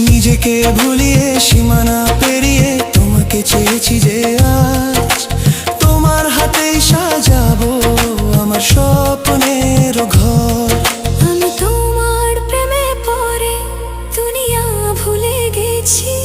নিজেকে ভুলিয়ে সীমানা পেরিয়ে তোমাকে চেয়েছি যে আজ তোমার হাতেই সাজাবো আমার স্বপ্নের ঘর। আমি তোমার প্রেমে পড়ে দুনিয়া ভুলে গেছি।